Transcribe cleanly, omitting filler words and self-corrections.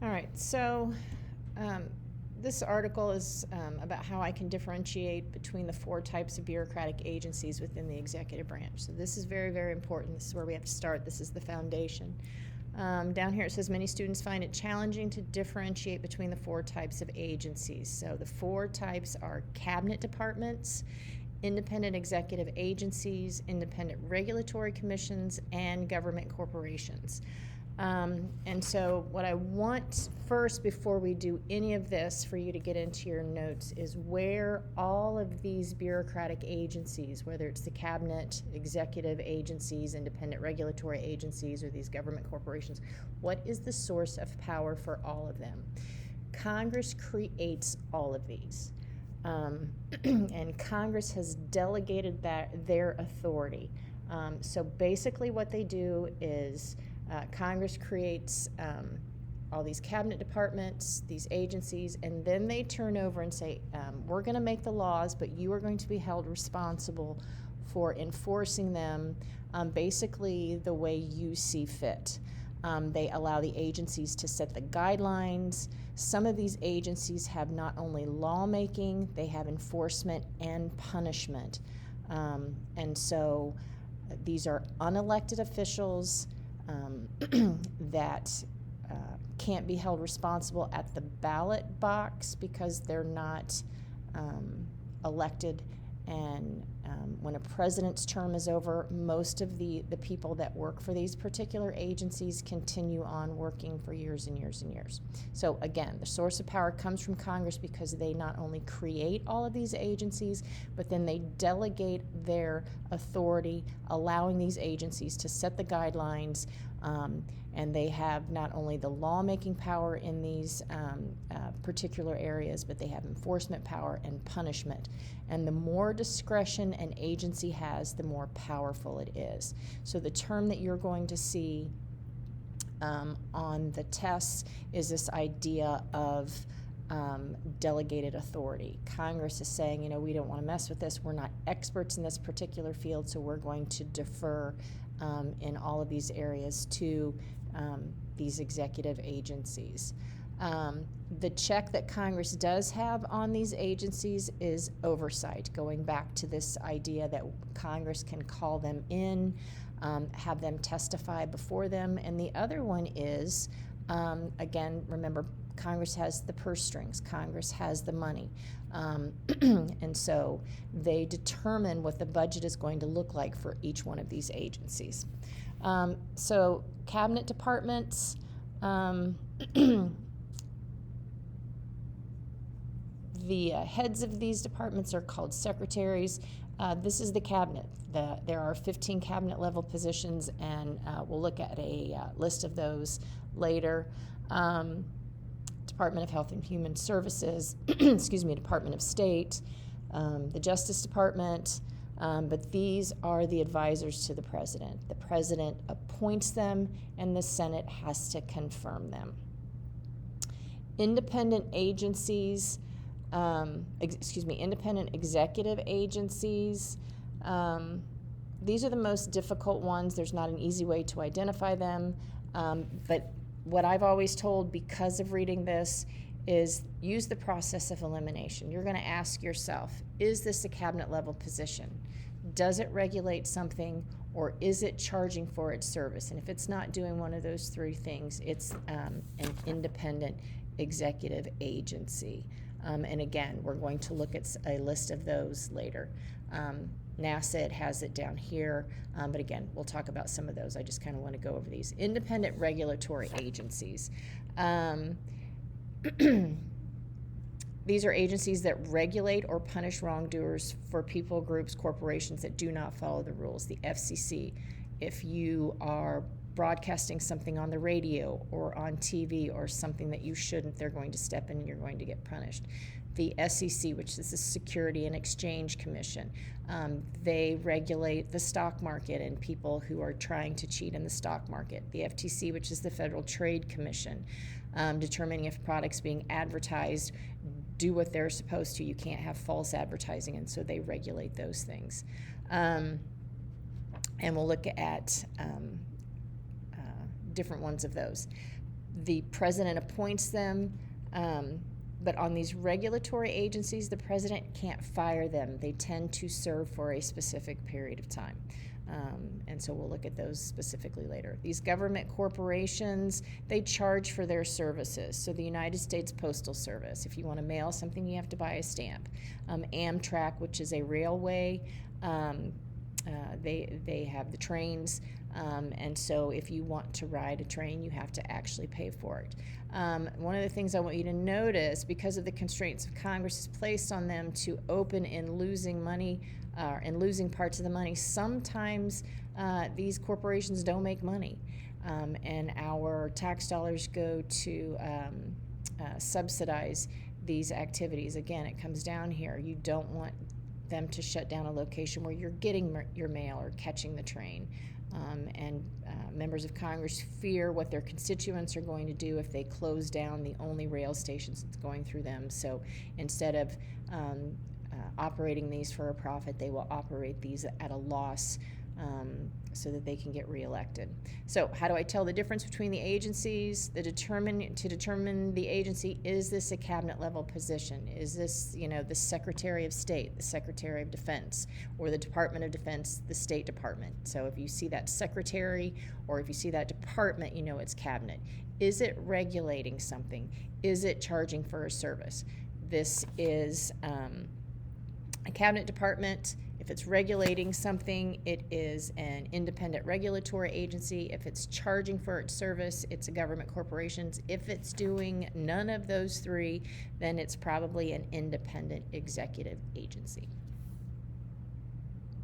All right, so this article is about how I can differentiate between the 4 types of bureaucratic agencies within the executive branch. So this is very, very important. This is where we have to start. This is the foundation. Down here it says many students find it challenging to differentiate between the 4 types of agencies. So the 4 types are cabinet departments, independent executive agencies, independent regulatory commissions, and government corporations. And so what I want first, before we do any of this, for you to get into your notes is where all of these bureaucratic agencies, whether it's the cabinet, executive agencies, independent regulatory agencies, or these government corporations, what is the source of power for all of them? Congress creates all of these. And Congress has delegated their authority. So basically what they do is Congress creates all these cabinet departments, these agencies, and then they turn over and say, we're going to make the laws, but you are going to be held responsible for enforcing them basically the way you see fit. They allow the agencies to set the guidelines. Some of these agencies have not only lawmaking, they have enforcement and punishment. And so these are unelected officials that can't be held responsible at the ballot box because they're not elected. And when a president's term is over, most of the people that work for these particular agencies continue on working for years and years and years. So again, the source of power comes from Congress because they not only create all of these agencies, but then they delegate their authority, allowing these agencies to set the guidelines, and they have not only the lawmaking power in these particular areas, but they have enforcement power and punishment. And the more discretion an agency has, the more powerful it is. So the term that you're going to see on the tests is this idea of delegated authority. Congress is saying, we don't want to mess with this. We're not experts in this particular field, so we're going to defer in all of these areas to these executive agencies. The check that Congress does have on these agencies is oversight, going back to this idea that Congress can call them in, have them testify before them. And the other one is, again, remember, Congress has the purse strings. Congress has the money. And so they determine what the budget is going to look like for each one of these agencies. So cabinet departments, the heads of these departments are called secretaries. This is the cabinet. There are 15 cabinet level positions, and we'll look at a list of those later. Department of Health and Human Services, Department of State, the Justice Department, but these are the advisors to the president. The president appoints them, and the Senate has to confirm them. Independent agencies, independent executive agencies. These are the most difficult ones. There's not an easy way to identify them, but what I've always told, because of reading this, is use the process of elimination. You're going to ask yourself, is this a cabinet level position? Does it regulate something, or is it charging for its service? And if it's not doing one of those 3 things, it's an independent executive agency. And again, we're going to look at a list of those later. NASA has it down here, but again, we'll talk about some of those. I just kind of want to go over these. Independent regulatory agencies. These are agencies that regulate or punish wrongdoers for people, groups, corporations that do not follow the rules. The FCC, if you are broadcasting something on the radio or on TV or something that you shouldn't, they're going to step in and you're going to get punished. The SEC, which is the Security and Exchange Commission, they regulate the stock market and people who are trying to cheat in the stock market. The FTC, which is the Federal Trade Commission, determining if products being advertised do what they're supposed to. You can't have false advertising, and so they regulate those things. And we'll look at different ones of those. The president appoints them, but on these regulatory agencies, the president can't fire them. They tend to serve for a specific period of time. And so we'll look at those specifically later. These government corporations, they charge for their services. So the United States Postal Service, if you want to mail something, you have to buy a stamp. Amtrak, which is a railway, they have the trains, and so if you want to ride a train, you have to actually pay for it. One of the things I want you to notice, because of the constraints of Congress is placed on them to open in losing money and losing parts of the money, sometimes these corporations don't make money, and our tax dollars go to subsidize these activities. Again, it comes down here. You don't want them to shut down a location where you're getting your mail or catching the train. And members of Congress fear what their constituents are going to do if they close down the only rail stations that's going through them. So instead of operating these for a profit, they will operate these at a loss so that they can get reelected. So how do I tell the difference between the agencies? To determine the agency, is this a cabinet level position? Is this, the Secretary of State, the Secretary of Defense, or the Department of Defense, the State Department? So if you see that secretary or if you see that department, you know it's cabinet. Is it regulating something? Is it charging for a service? This is a cabinet department. If it's regulating something, it is an independent regulatory agency. If it's charging for its service, it's a government corporation. If it's doing none of those three, then it's probably an independent executive agency.